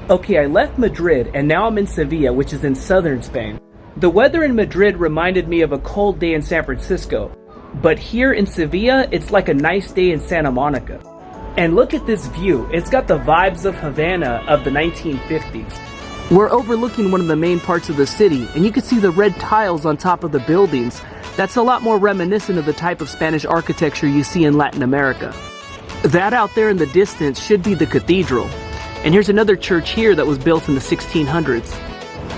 Okay, I left Madrid and now I'm in Sevilla, which is in southern Spain. The weather in Madrid reminded me of a cold day in San Francisco, but here in Sevilla, it's like a nice day in Santa Monica. And look at this view, it's got the vibes of Havana of the 1950s. We're overlooking one of the main parts of the city, and you can see the red tiles on top of the buildings. That's a lot more reminiscent of the type of Spanish architecture you see in Latin America. That out there in the distance should be the cathedral. And here's another church here that was built in the 1600s.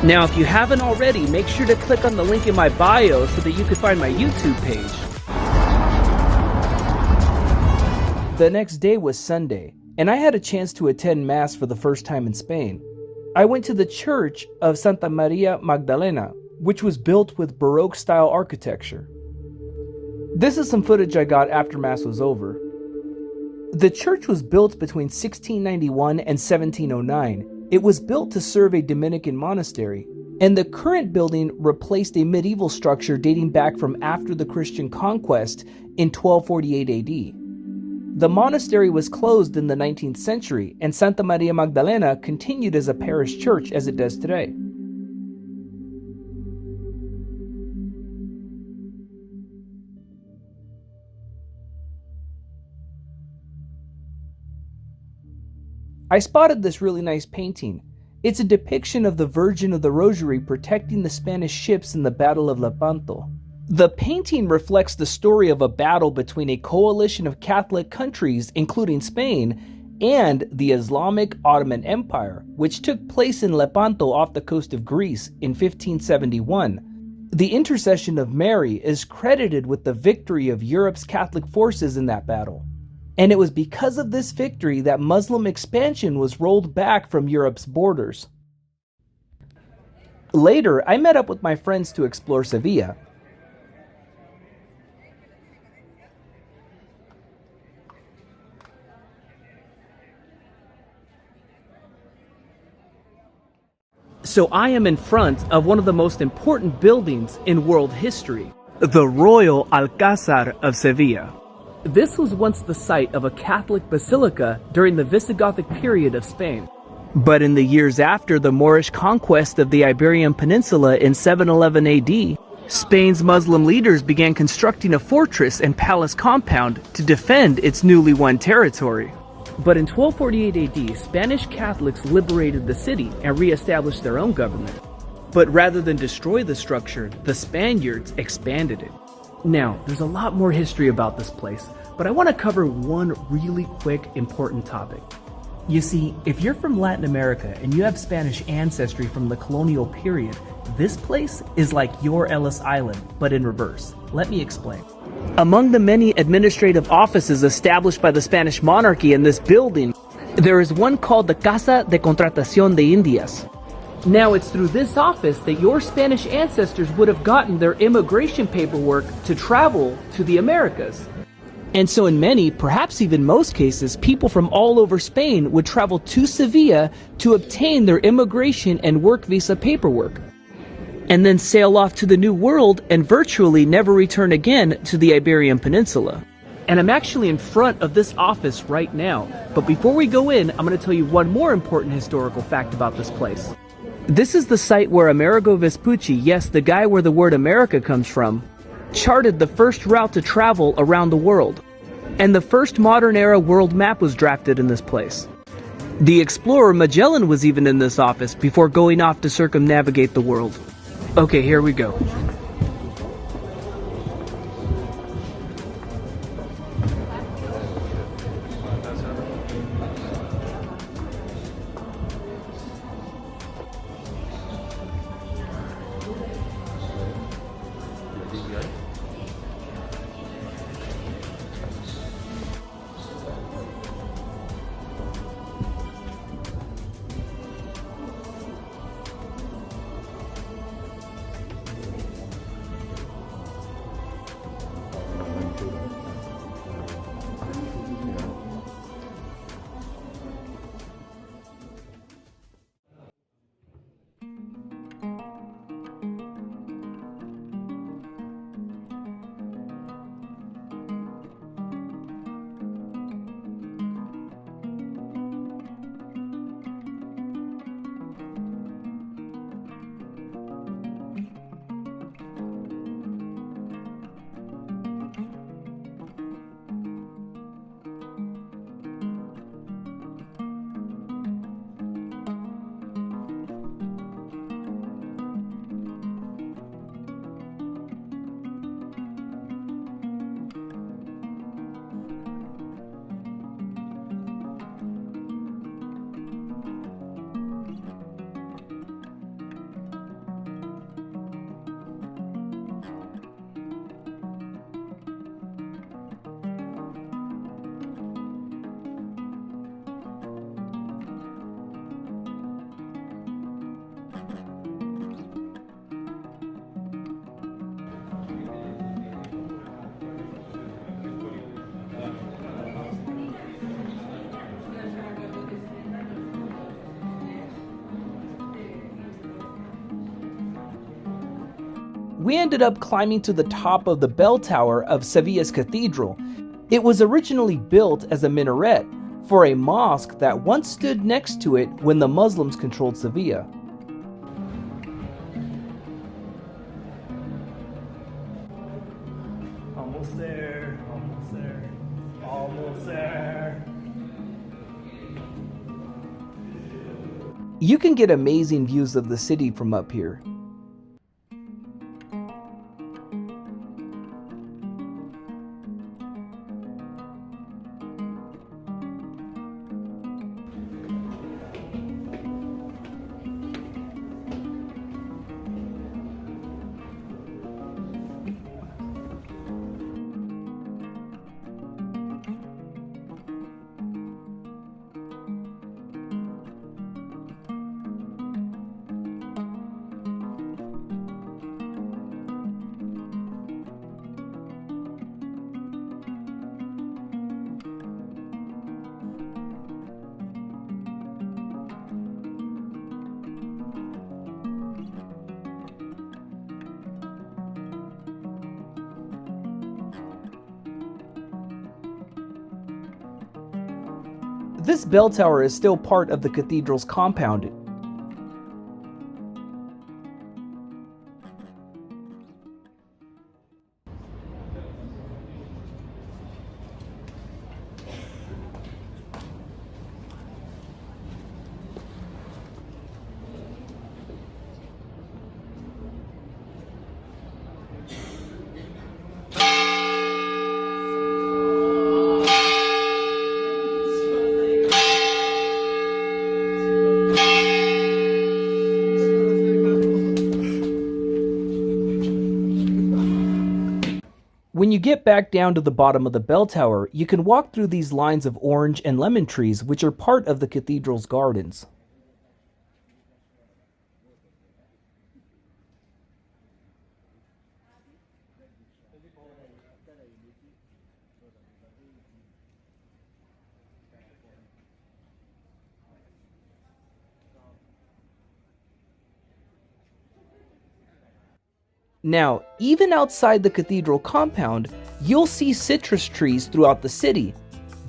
Now, if you haven't already, make sure to click on the link in my bio so that you can find my YouTube page. The next day was Sunday, and I had a chance to attend Mass for the first time in Spain. I went to the church of Santa Maria Magdalena, which was built with Baroque-style architecture. This is some footage I got after Mass was over. The church was built between 1691 and 1709. It was built to serve a Dominican monastery, and the current building replaced a medieval structure dating back from after the Christian conquest in 1248 AD. The monastery was closed in the 19th century, and Santa Maria Magdalena continued as a parish church as it does today. I spotted this really nice painting. It's a depiction of the Virgin of the Rosary protecting the Spanish ships in the Battle of Lepanto. The painting reflects the story of a battle between a coalition of Catholic countries, including Spain, and the Islamic Ottoman Empire, which took place in Lepanto off the coast of Greece in 1571. The intercession of Mary is credited with the victory of Europe's Catholic forces in that battle. And it was because of this victory that Muslim expansion was rolled back from Europe's borders. Later, I met up with my friends to explore Sevilla. So I am in front of one of the most important buildings in world history, the Royal Alcazar of Sevilla. This was once the site of a Catholic basilica during the Visigothic period of Spain. But in the years after the Moorish conquest of the Iberian Peninsula in 711 AD, Spain's Muslim leaders began constructing a fortress and palace compound to defend its newly won territory. But in 1248 AD, Spanish Catholics liberated the city and re-established their own government. But rather than destroy the structure, the Spaniards expanded it. Now, there's a lot more history about this place, but I want to cover one really quick, important topic. You see, if you're from Latin America and you have Spanish ancestry from the colonial period, this place is like your Ellis Island, but in reverse. Let me explain. Among the many administrative offices established by the Spanish monarchy in this building, there is one called the Casa de Contratación de Indias. Now, it's through this office that your Spanish ancestors would have gotten their immigration paperwork to travel to the Americas. And so in many, perhaps even most cases, people from all over Spain would travel to Sevilla to obtain their immigration and work visa paperwork, and then sail off to the New World and virtually never return again to the Iberian Peninsula. And I'm actually in front of this office right now. But before we go in, I'm going to tell you one more important historical fact about this place. This is the site where Amerigo Vespucci, yes, the guy where the word America comes from, charted the first route to travel around the world. And the first modern-era world map was drafted in this place. The explorer Magellan was even in this office before going off to circumnavigate the world. Okay, here we go. we ended up climbing to the top of the bell tower of Sevilla's Cathedral. It was originally built as a minaret for a mosque that once stood next to it when the Muslims controlled Sevilla. Almost there, almost there, almost there. You can get amazing views of the city from up here. This bell tower is still part of the cathedral's compound. When you get back down to the bottom of the bell tower, you can walk through these lines of orange and lemon trees, which are part of the cathedral's gardens. Now, even outside the cathedral compound, you'll see citrus trees throughout the city.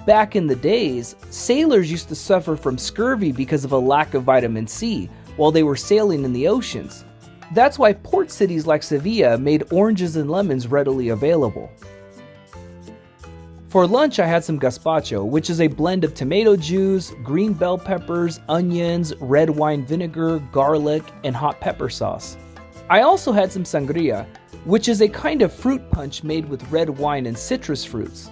Back in the days, sailors used to suffer from scurvy because of a lack of vitamin C while they were sailing in the oceans. That's why port cities like Sevilla made oranges and lemons readily available. For lunch, I had some gazpacho, which is a blend of tomato juice, green bell peppers, onions, red wine vinegar, garlic, and hot pepper sauce. I also had some sangria, which is a kind of fruit punch made with red wine and citrus fruits.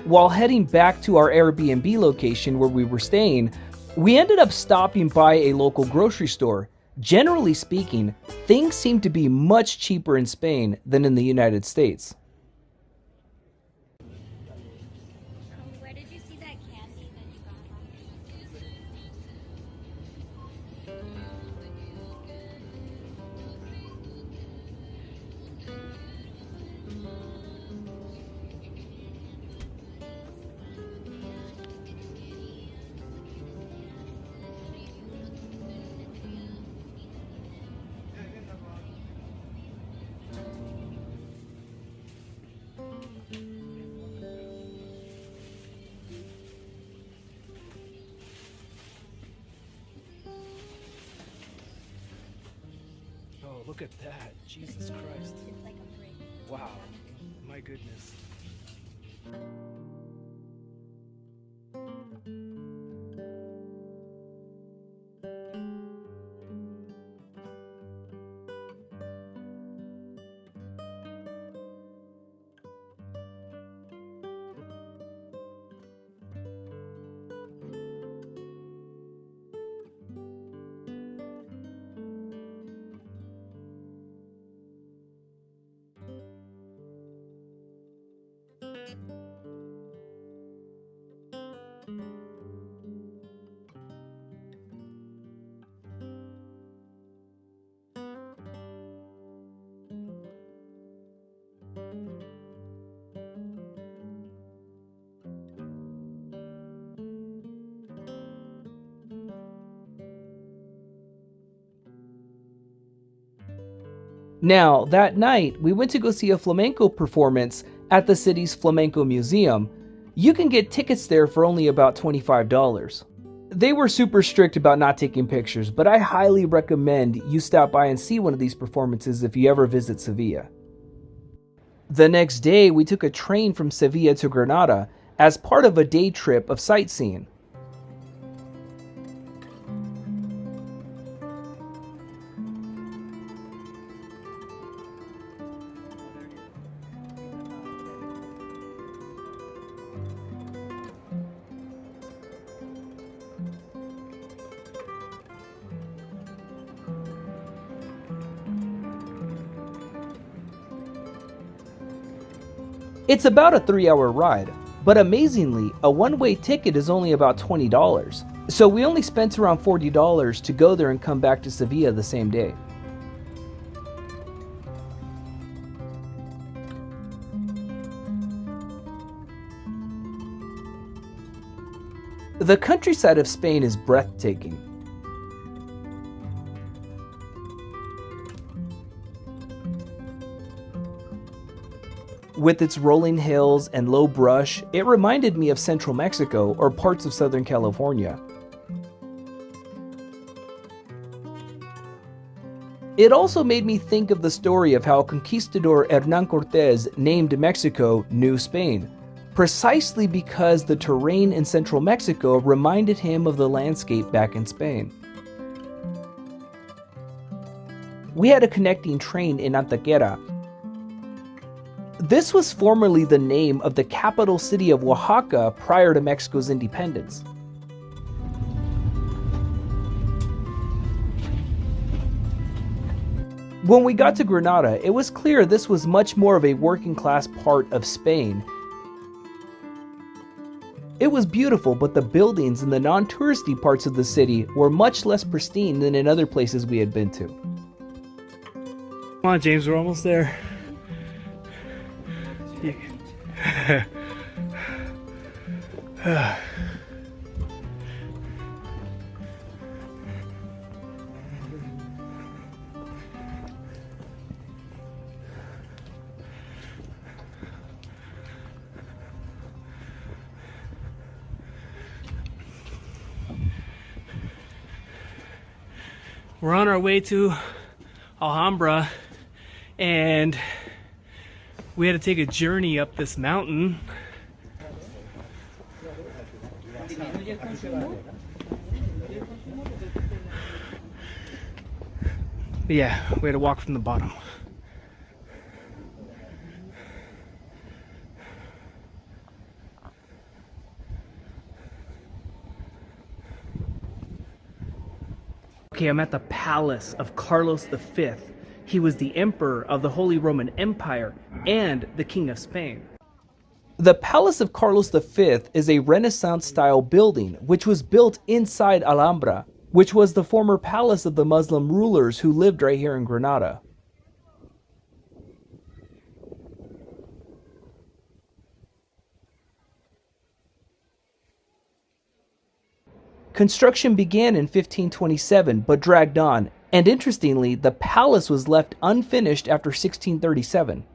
While heading back to our Airbnb location where we were staying, we ended up stopping by a local grocery store. Generally speaking, things seem to be much cheaper in Spain than in the United States. Where did you see that candy that you got? Oh, look at that. Jesus Christ. It's like a brick. Wow. My goodness. Now, that night, we went to go see a flamenco performance at the city's Flamenco Museum. You can get tickets there for only about $25. They were super strict about not taking pictures, but I highly recommend you stop by and see one of these performances if you ever visit Sevilla. The next day, we took a train from Sevilla to Granada as part of a day trip of sightseeing. It's about a 3-hour ride, but amazingly, a one-way ticket is only about $20, so we only spent around $40 to go there and come back to Sevilla the same day. The countryside of Spain is breathtaking. With its rolling hills and low brush, it reminded me of central Mexico or parts of Southern California. It also made me think of the story of how conquistador Hernan Cortez named Mexico New Spain, precisely because the terrain in central Mexico reminded him of the landscape back in Spain. We had a connecting train in Antequera. This was formerly the name of the capital city of Oaxaca prior to Mexico's independence. When we got to Granada, it was clear this was much more of a working-class part of Spain. It was beautiful, but the buildings in the non-touristy parts of the city were much less pristine than in other places we had been to. Come on, James, we're almost there. We're on our way to Alhambra, and we had to take a journey up this mountain. But yeah, we had to walk from the bottom. Okay, I'm at the palace of Carlos V. He was the emperor of the Holy Roman Empire and the King of Spain. The Palace of Carlos V is a Renaissance-style building which was built inside Alhambra, which was the former palace of the Muslim rulers who lived right here in Granada. Construction began in 1527 but dragged on, and interestingly, the palace was left unfinished after 1637.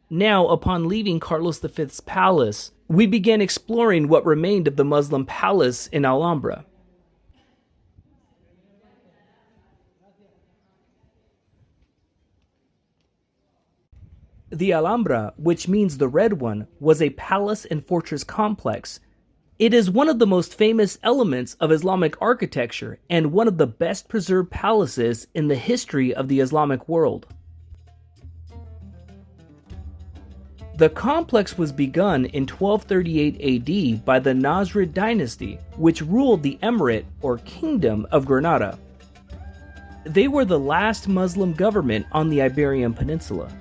Now, upon leaving Carlos V's palace, we began exploring what remained of the Muslim palace in Alhambra. The Alhambra, which means the Red One, was a palace and fortress complex. It is one of the most famous elements of Islamic architecture and one of the best preserved palaces in the history of the Islamic world. The complex was begun in 1238 AD by the Nasrid dynasty, which ruled the Emirate or Kingdom of Granada. They were the last Muslim government on the Iberian Peninsula.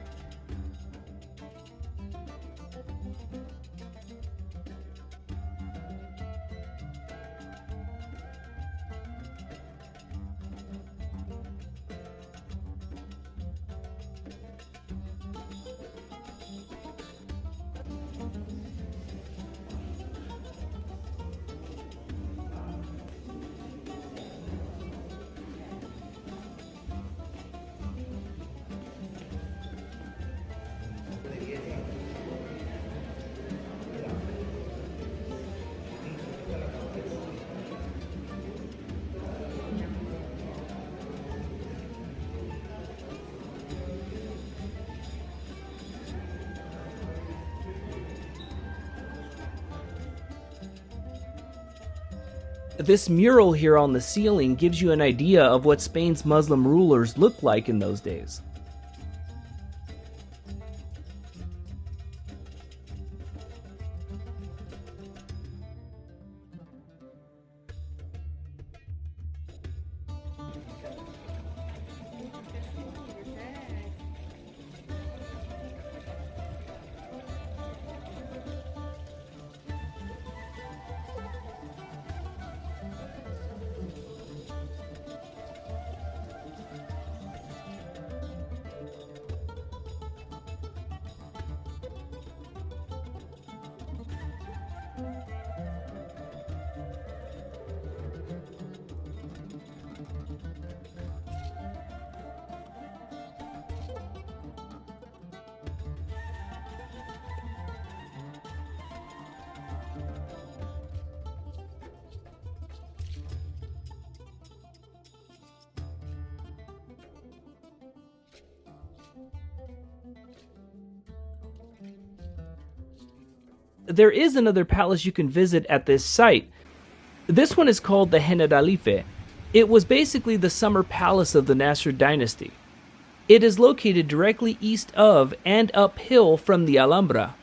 This mural here on the ceiling gives you an idea of what Spain's Muslim rulers looked like in those days. There is another palace you can visit at this site. This one is called the Generalife. It was basically the summer palace of the Nasrid dynasty. It is located directly east of and uphill from the Alhambra.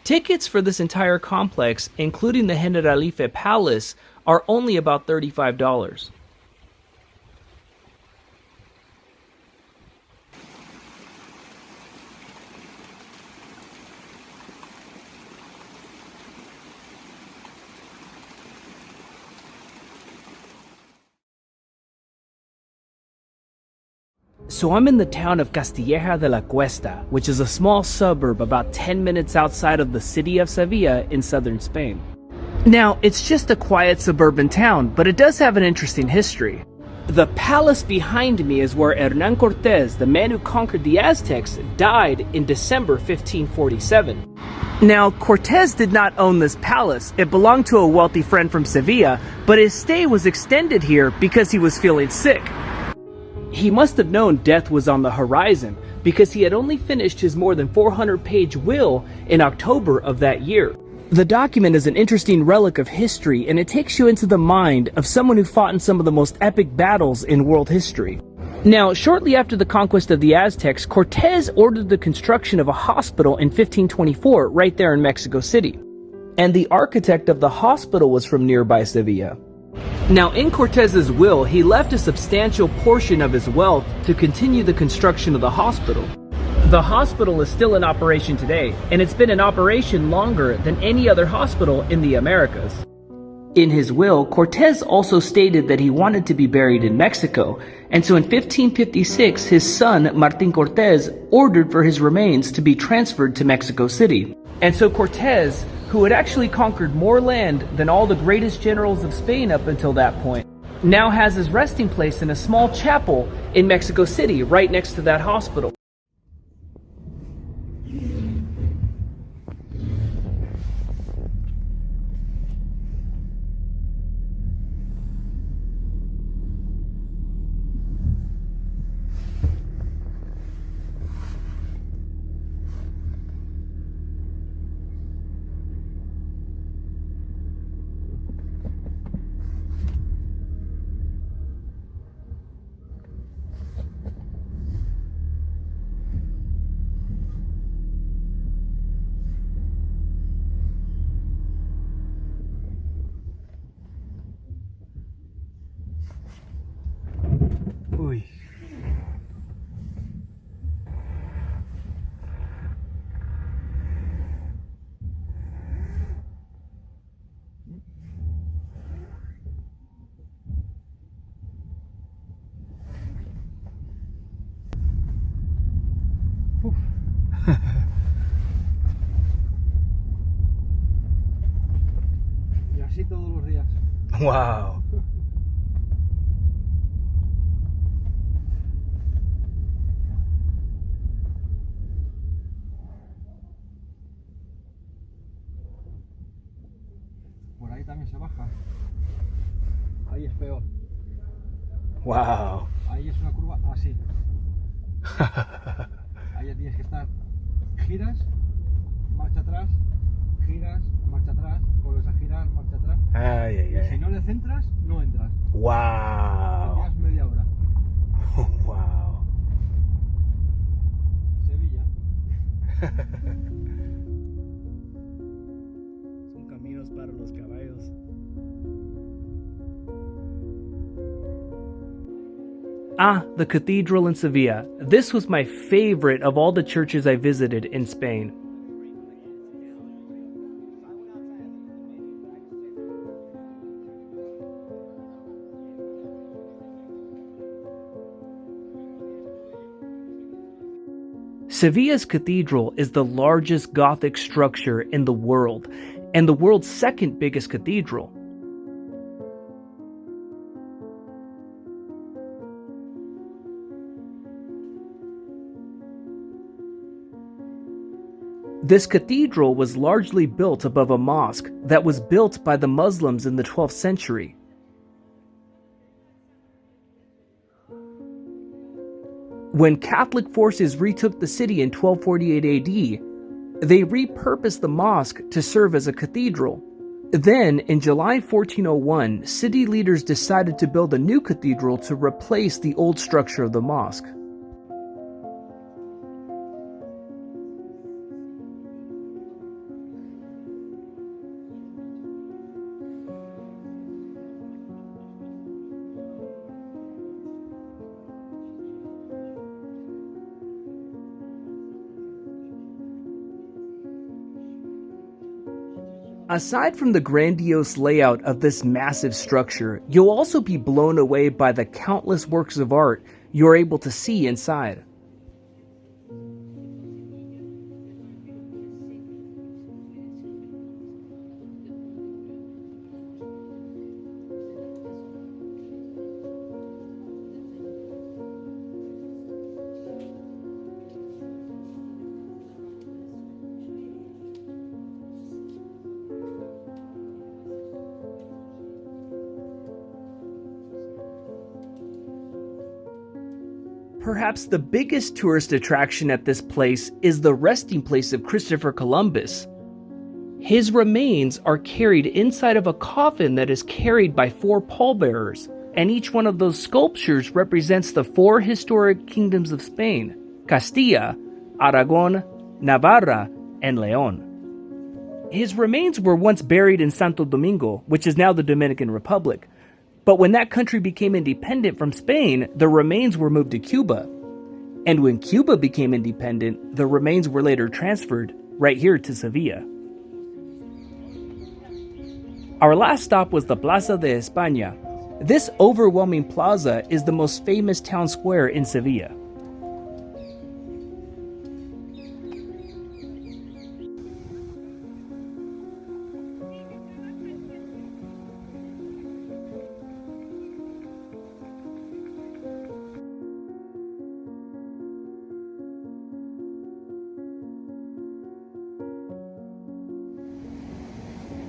Tickets for this entire complex, including the Generalife Palace, are only about $35. So I'm in the town of Castilleja de la Cuesta, which is a small suburb about 10 minutes outside of the city of Sevilla in southern Spain. Now, it's just a quiet suburban town, but it does have an interesting history. The palace behind me is where Hernan Cortez, the man who conquered the Aztecs, died in December 1547. Now, Cortez did not own this palace. It belonged to a wealthy friend from Sevilla, but his stay was extended here because he was feeling sick. He must have known death was on the horizon because he had only finished his more than 400-page will in October of that year. The document is an interesting relic of history, and it takes you into the mind of someone who fought in some of the most epic battles in world history. Now, shortly after the conquest of the Aztecs, Cortez ordered the construction of a hospital in 1524 right there in Mexico City. And the architect of the hospital was from nearby Sevilla. Now, in Cortez's will, he left a substantial portion of his wealth to continue the construction of the hospital. The hospital is still in operation today, and it's been in operation longer than any other hospital in the Americas. In his will, Cortez also stated that he wanted to be buried in Mexico, and so in 1556, his son, Martin Cortez, ordered for his remains to be transferred to Mexico City. And so Cortez, who had actually conquered more land than all the greatest generals of Spain up until that point, now has his resting place in a small chapel in Mexico City, right next to that hospital. Uf. Y así todos los días. Wow. Por ahí también se baja. Ahí es peor. Wow. Ahí es una curva así. Ahí ya tienes que estar. Giras, marcha atrás, giras, marcha atrás, vuelves a girar, marcha atrás. Ay, ay, Y si ay. no le centras, no entras. Wow. Llevas media hora. Wow. Sevilla. Son caminos para los caballos. Ah, the cathedral in Sevilla. This was my favorite of all the churches I visited in Spain. Sevilla's cathedral is the largest Gothic structure in the world, and the world's second biggest cathedral. This cathedral was largely built above a mosque that was built by the Muslims in the 12th century. When Catholic forces retook the city in 1248 AD, they repurposed the mosque to serve as a cathedral. Then, in July 1401, city leaders decided to build a new cathedral to replace the old structure of the mosque. Aside from the grandiose layout of this massive structure, you'll also be blown away by the countless works of art you're able to see inside. Perhaps the biggest tourist attraction at this place is the resting place of Christopher Columbus. His remains are carried inside of a coffin that is carried by 4 pallbearers, and each one of those sculptures represents the 4 historic kingdoms of Spain: Castilla, Aragon, Navarra, and León. His remains were once buried in Santo Domingo, which is now the Dominican Republic. But when that country became independent from Spain, the remains were moved to Cuba. And when Cuba became independent, the remains were later transferred right here to Sevilla. Our last stop was the Plaza de España. This overwhelming plaza is the most famous town square in Sevilla.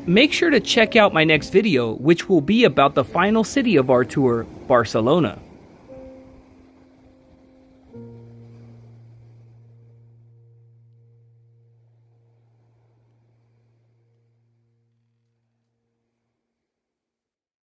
Make sure to check out my next video, which will be about the final city of our tour, Barcelona.